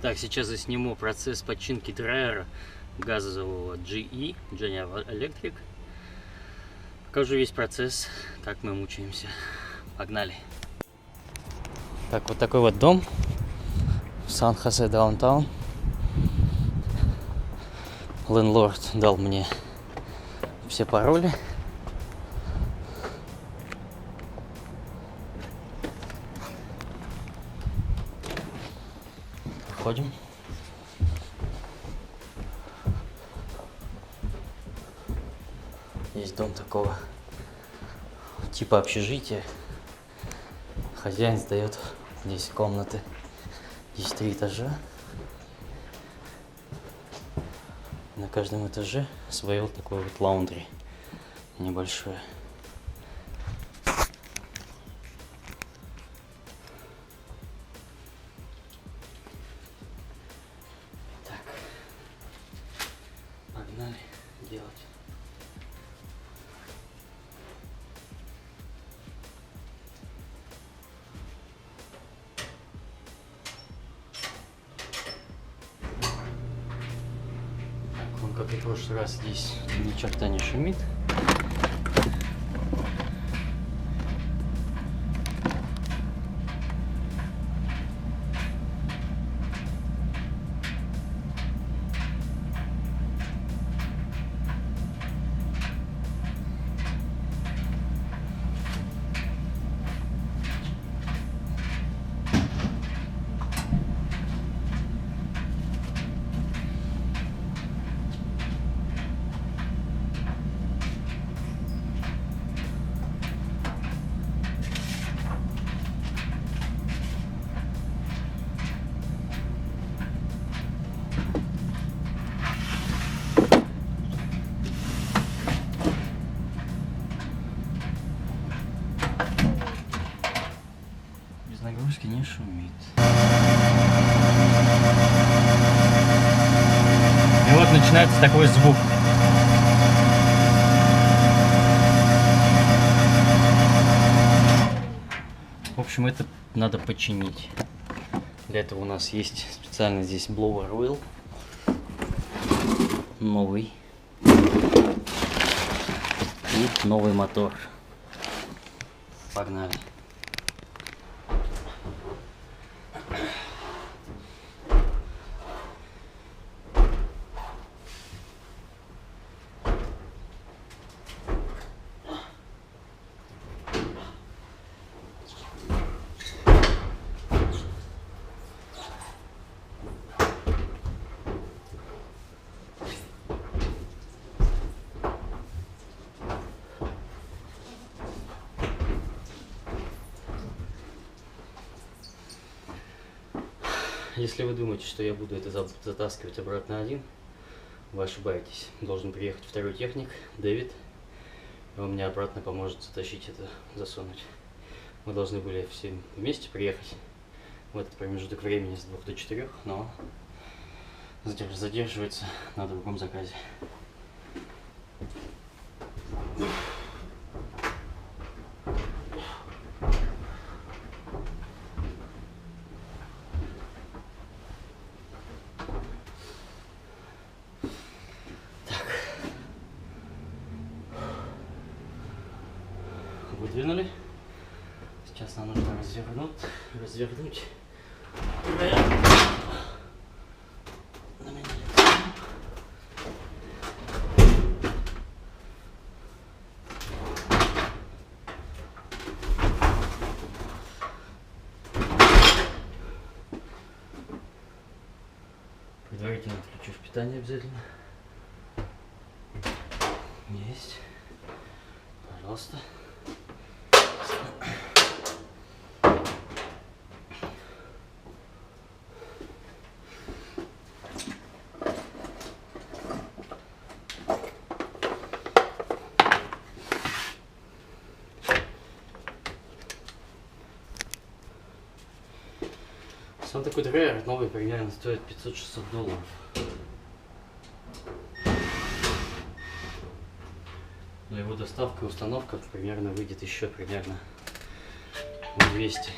Так, сейчас я сниму процесс починки драйера газового GE, General Electric. Покажу весь процесс, как мы мучаемся. Погнали. Так, вот такой вот дом в Сан-Хосе Даунтаун. Лендлорд дал мне все пароли. Входим. Есть дом такого типа общежития. Хозяин сдает здесь комнаты. Здесь 3 этажа. На каждом этаже свое вот такое вот лаундри небольшое. Так, погнали делать. Он, как и в прошлый раз, здесь ни черта не шумит. Нагрузки не шумит. И вот начинается такой звук. В общем, это надо починить. Для этого у нас есть специально здесь blower wheel. Новый. И новый мотор. Погнали. Если вы думаете, что я буду это затаскивать обратно один, вы ошибаетесь. Должен приехать второй техник, Дэвид, и он мне обратно поможет затащить это, засунуть. Мы должны были все вместе приехать в этот промежуток времени с 2 до 4, но задерживается на другом заказе. Выдвинули. Сейчас нам нужно развернуть. Предварительно отключу питание обязательно. Есть. Пожалуйста. Сам такой драйвер новый примерно стоит $500–600. Но его доставка и установка примерно выйдет еще примерно 200.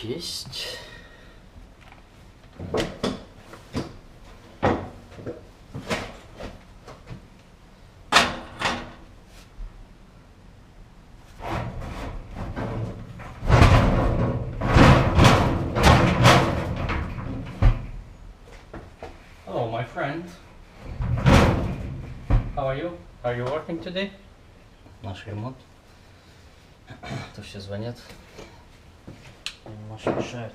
есть. Hello, my friend. How are you? Are you working today? Наш ремонт. То все звонят. Немножко мешают.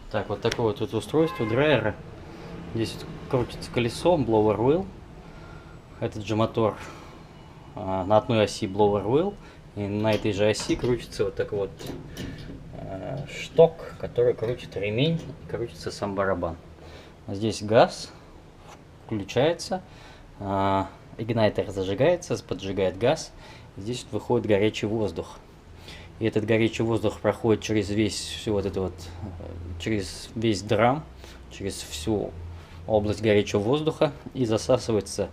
Так, вот такое вот устройство драйера. Здесь вот крутится колесо, blower wheel. Этот же мотор на одной оси blower wheel. И на этой же оси крутится вот такой вот шток, который крутит ремень, крутится сам барабан. Здесь газ включается, игнайтер зажигается, поджигает газ. Здесь вот выходит горячий воздух. И этот горячий воздух проходит через через весь драм, через всю область горячего воздуха и засасывается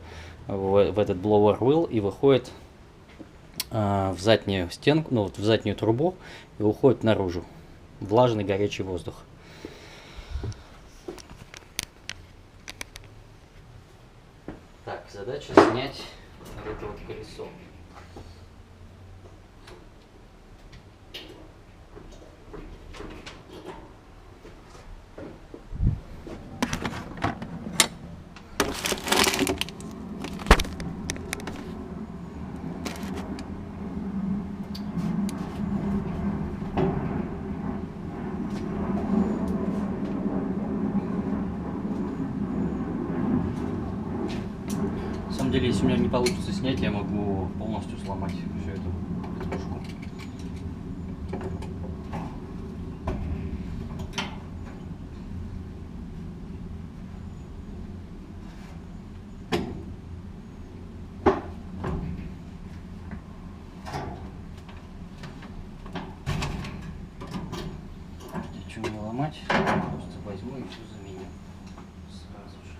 в этот blower wheel и выходит в заднюю стенку, в заднюю трубу и уходит наружу. Влажный горячий воздух. Так, задача снять это вот колесо. На самом деле, если у меня не получится снять, я могу полностью сломать всю эту катушку. Ничего не ломать, просто возьму и все заменю сразу же.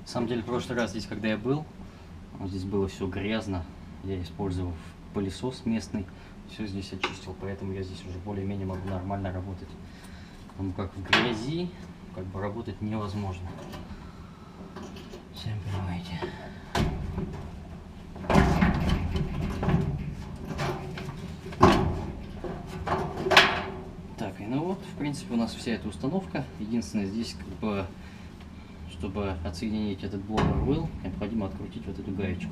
На самом деле, в прошлый раз здесь, когда я был, здесь было все грязно. Я использовал пылесос местный, все здесь очистил, поэтому я здесь уже более-менее могу нормально работать. Потому как в грязи как бы работать невозможно. Сами понимаете. Так, и ну вот, в принципе, у нас вся эта установка. Единственное, здесь как бы, чтобы отсоединить этот blower wheel, необходимо открутить вот эту гаечку.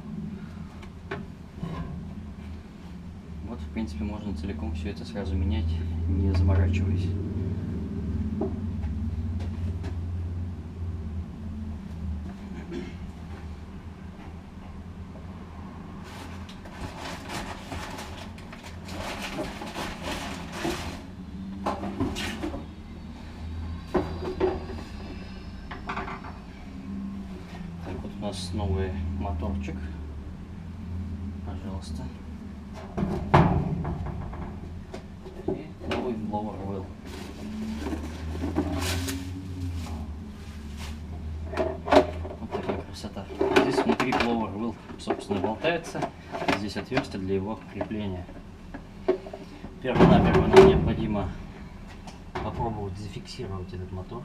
Вот, в принципе, можно целиком все это сразу менять, не заморачиваясь. Так, вот у нас новый моторчик. Пожалуйста. И новый blower wheel. Вот такая красота. Здесь внутри blower wheel, собственно, болтается. Здесь отверстие для его крепления. Первонаперво нам необходимо попробовать зафиксировать этот мотор.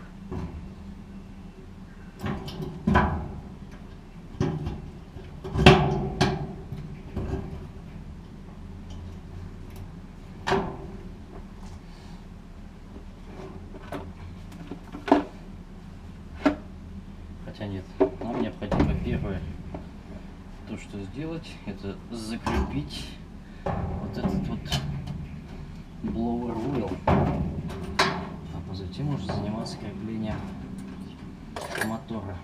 Хотя нет, нам необходимо первое, то что сделать, это закрепить вот этот вот blower wheel, а затем уже заниматься креплением мотора.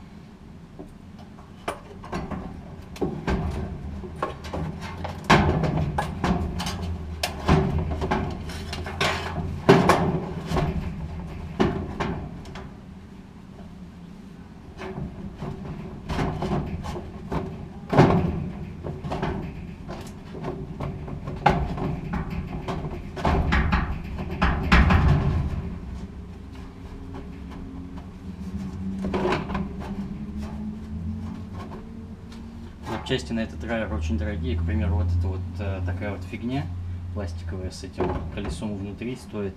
Запчасти на этот драйвер очень дорогие. К примеру, вот эта вот такая вот фигня пластиковая с этим колесом внутри стоит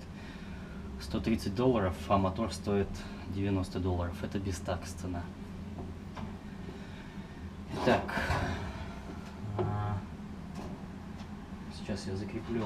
$130, а мотор стоит $90. Это без такс цена. Так, сейчас я закреплю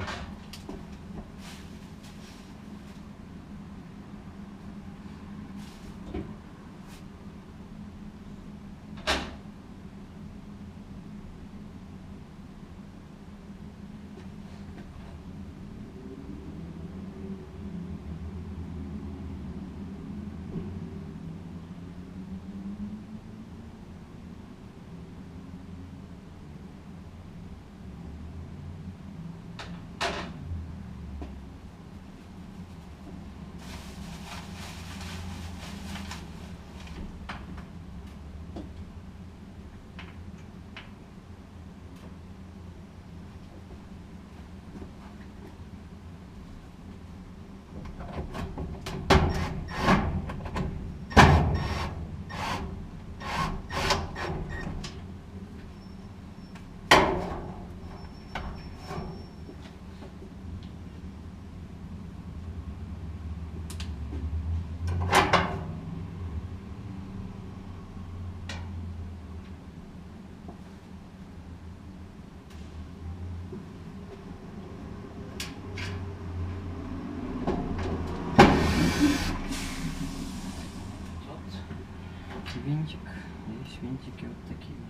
винтик. Здесь винтики вот такие вот.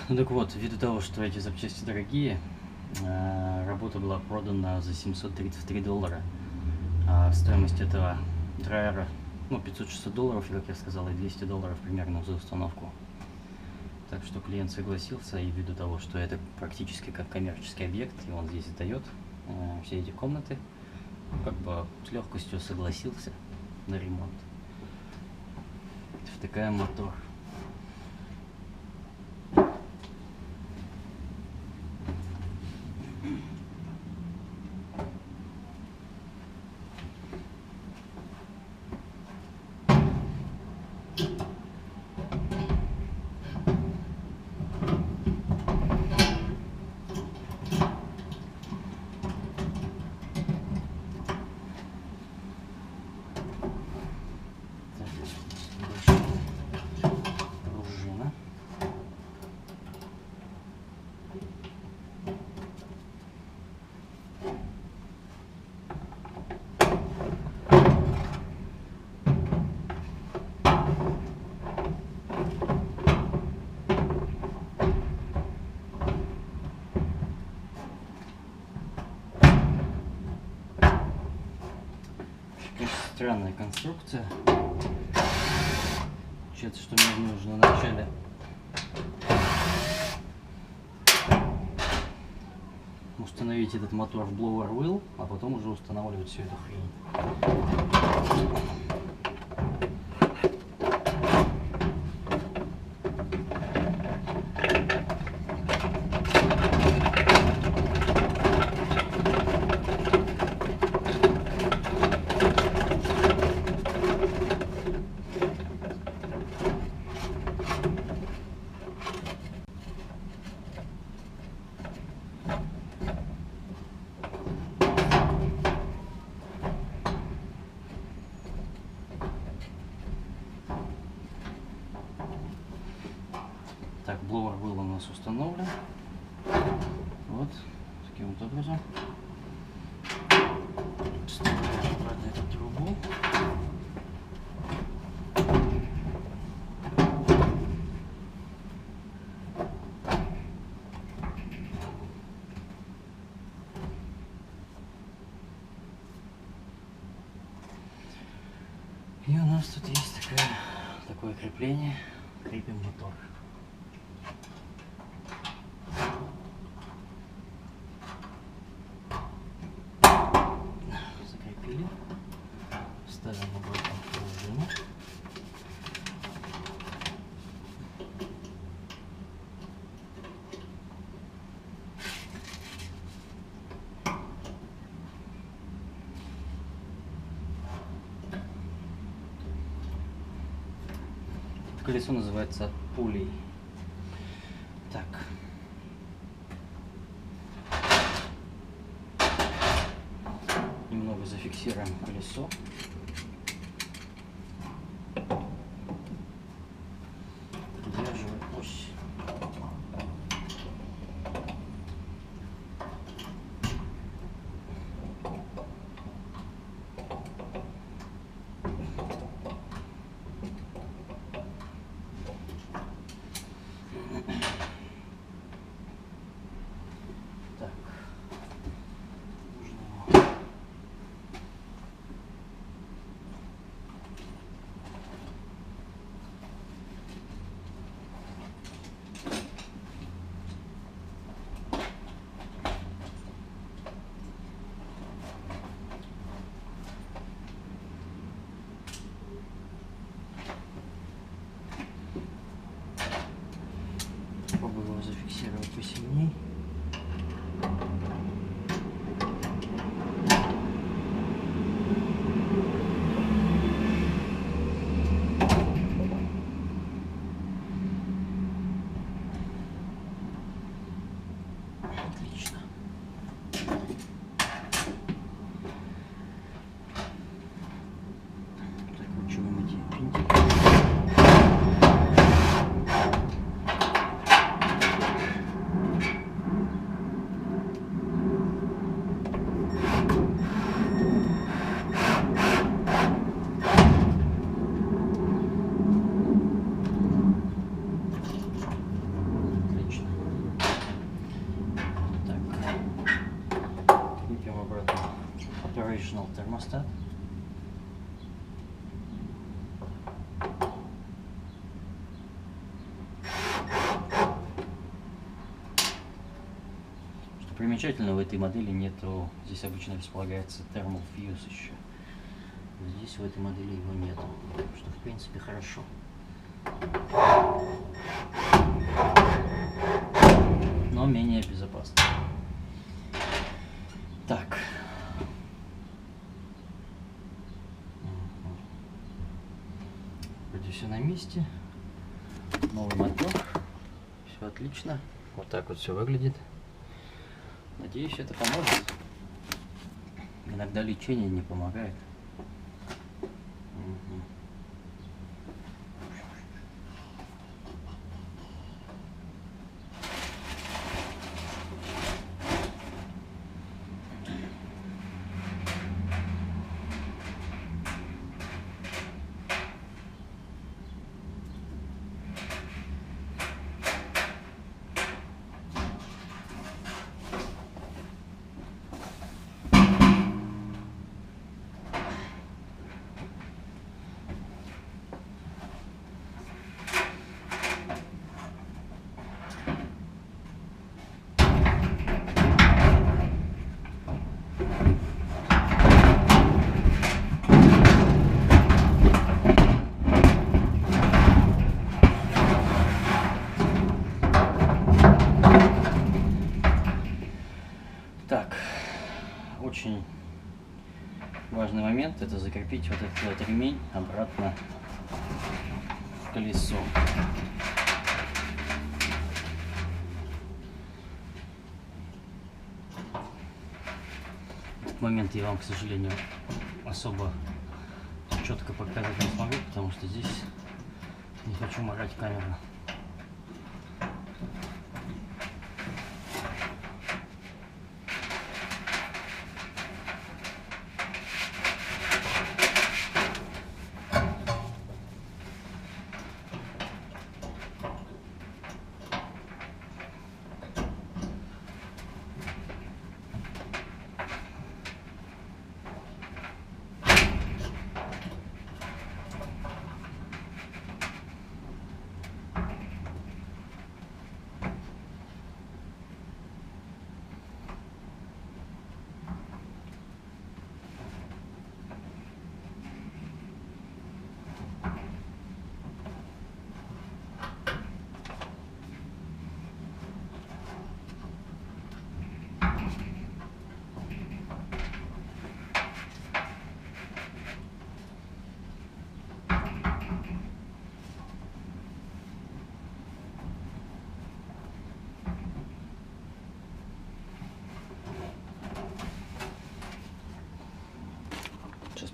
Ну так вот, ввиду того, что эти запчасти дорогие, работа была продана за $733. А стоимость этого драйвера, ну, $560, как я сказал, и $200 примерно за установку. Так что клиент согласился, и ввиду того, что это практически как коммерческий объект, и он здесь сдает все эти комнаты, как бы с легкостью согласился на ремонт. Втыкаем мотор. Странная конструкция. Получается, что мне нужно вначале установить этот мотор в blower wheel, а потом уже устанавливать всю эту хрень. таким вот образом. Вставляем обратно эту трубу. И у нас тут есть такое крепление. Крепим мотор. Закрепили. Ставим обратно в пружину. Колесо называется пулей. Так. Немного зафиксируем колесо. Придерживаем ось. Попробую его зафиксировать посильнее. Отлично. Закручиваем эти винтики. Operational термостат. Что примечательно, в этой модели нету, здесь обычно располагается thermal fuse еще. Здесь в этой модели его нету, что в принципе хорошо. Но менее безопасно. Так. Вроде все на месте. Новый мотор. Все отлично. Вот так вот все выглядит. Надеюсь, это поможет. Иногда лечение не помогает. Так, очень важный момент — это закрепить вот этот вот ремень обратно в колесо. В этот момент я вам, к сожалению, особо четко показать не смогу, потому что здесь не хочу морать камеру.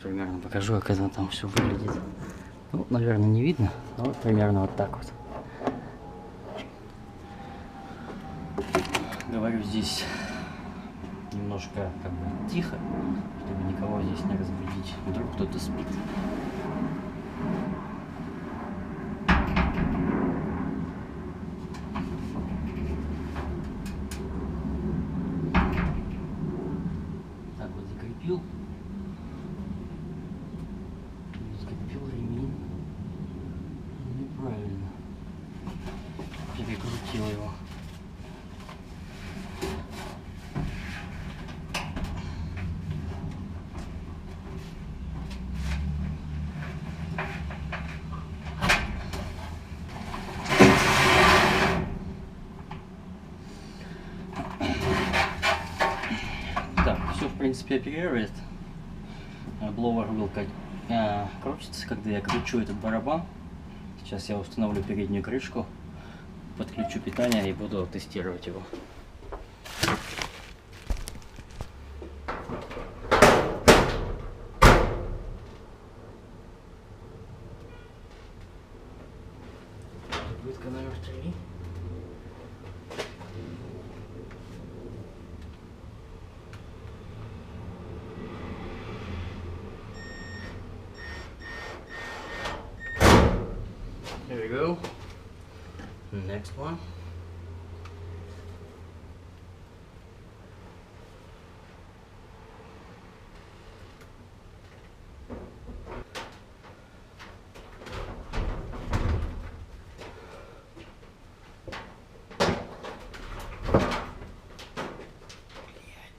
примерно покажу, как это там все выглядит. Ну, наверное, не видно, но вот примерно вот так вот. Говорю, здесь немножко как бы тихо, чтобы никого здесь не разбудить. Вдруг кто-то спит. Так вот закрепил. Закрепил ремень. Неправильно. Перекрутил его. Так, все в принципе оперирует. Бловер вилка крутится, когда я кручу этот барабан. Сейчас я установлю переднюю крышку, подключу питание и буду тестировать его. Попытка номер 3. There we go. Next one.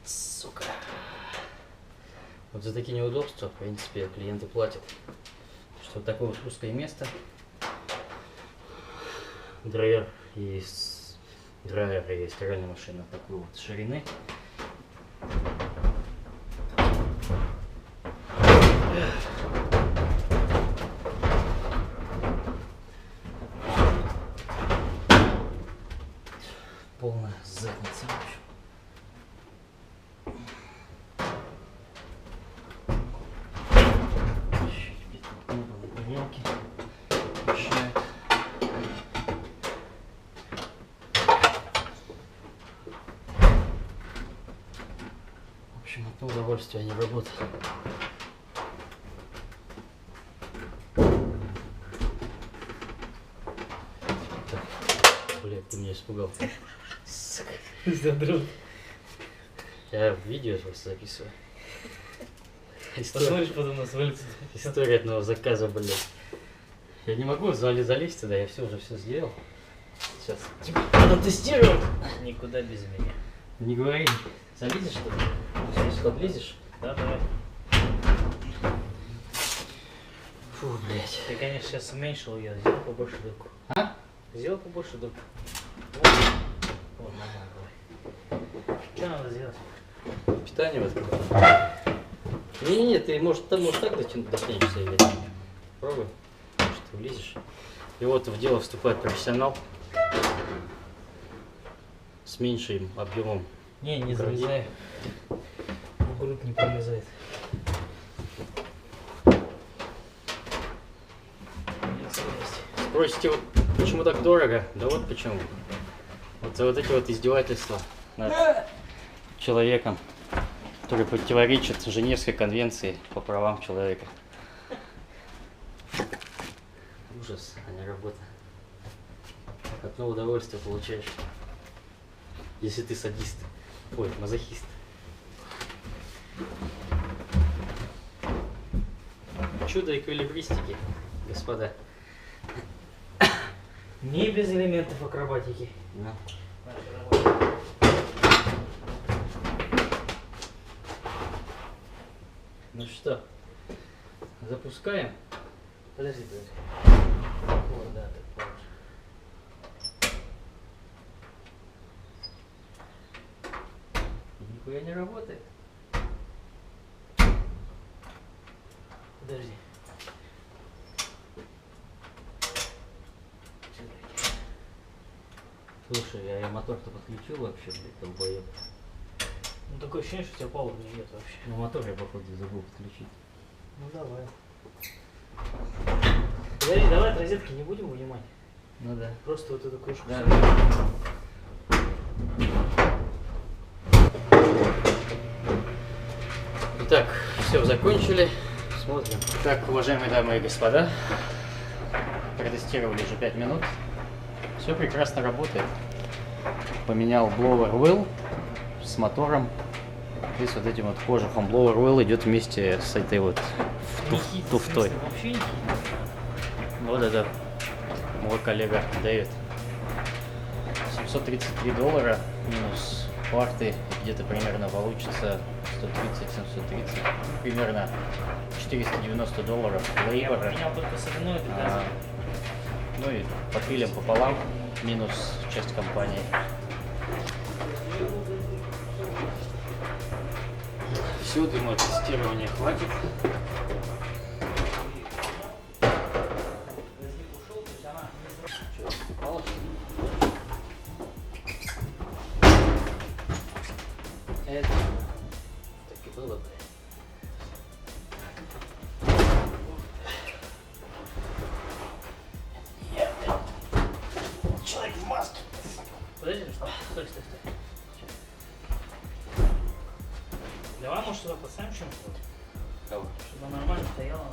Сука. Вот за такие неудобства, в принципе, клиенты платят. Что вот такое вот узкое место. Драйвер и стиральная машина такой вот ширины. Полная задница, в общем. Мешает. В общем, одно удовольствие, а не работа. Блядь, ты меня испугал. Сука. Задрот. Я видео просто записываю. Посмотришь потом на свалится. История одного заказа, блядь. Я не могу в зале залезть туда, я уже все сделал. Сейчас. Надо тестировать. Никуда без меня. Не говори. Залезешь что ли? Сейчас подлезешь? Да, давай. Фу, блядь. Ты, конечно, сейчас уменьшил ее, сделал побольше дырку. А? Сделал побольше дырку. Вот, вот нормально, давай. Что надо сделать? Питание воткнуть. Не-не-не, ты может так дотянешься или пробуй. Может, ты влезешь. И вот в дело вступает профессионал с меньшим объемом. Не залезай. В грудь не пролезает. Спросите, почему так дорого? Да вот почему. Вот за вот эти вот издевательства над человеком, который противоречит Женевской конвенции по правам человека. Ужас, а не работа. Одно удовольствие получаешь, если ты садист. Ой, мазохист. Чудо эквилибристики, господа. Не без элементов акробатики. Да. Ну что, запускаем? Подожди. Вот, да, так положишь. Нихуя не работает. Подожди. Слушай, я мотор-то подключил вообще, блядь, долбоёб. Ну такое ощущение, что у тебя пауэр не идет вообще. Ну мотор я, походу, забыл подключить. Ну давай. Подожди, давай от розетки не будем вынимать. Ну да. Просто вот эту кружку. Да. Итак, все, закончили. Смотрим. Так, уважаемые дамы и господа, протестировали уже 5 минут. Все прекрасно работает. Поменял blower wheel с мотором. И с вот этим вот кожухом. Blower wheel идет вместе с этой вот туфтой. Вообще не Вот это мой коллега Дэвид. $733 минус парты, где-то примерно получится 130-730, примерно $490 лейбора. Меня только соленое Ну и попилим пополам, минус часть компании. Все, думаю, тестирования хватит. Это так и было бы. Человек в маске. Подожди, что? Стой. Давай, может, сюда поставим что-нибудь? Кого? Чтобы она нормально стояла.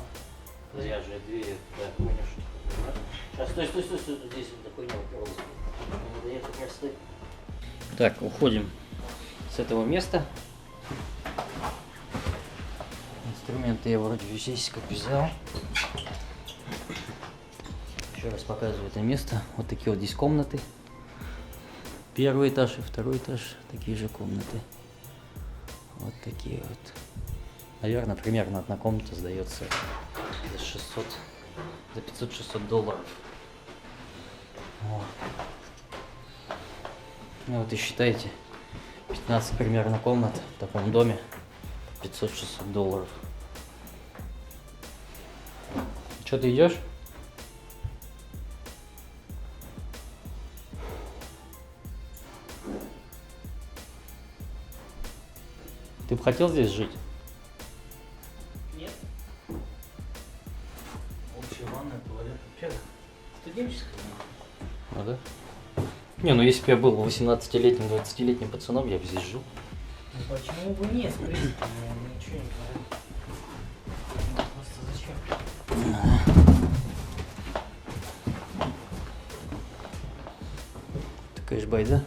Я же двери, да, конечно. Сейчас, стой, здесь вот такой не уперлся. Да я как раз стой. Так, уходим с этого места. Инструменты я вроде здесь как взял. Еще раз показываю это место. Вот такие вот здесь комнаты. Первый этаж и второй этаж. Такие же комнаты. Вот такие вот. Наверное, примерно одна комната сдается за $500-600. Вот. Ну вот и считайте, 15 примерно комнат в таком доме, $500-600. Что, ты идешь? Ты бы хотел здесь жить? Нет. Общая ванная, туалет. Вообще студенческая. А, да? Не, ну если бы я был 18-летним, 20-летним пацаном, я бы здесь жил. Ну почему бы нет, в принципе, мне ничего не говорит. Просто зачем? Такая ж байда.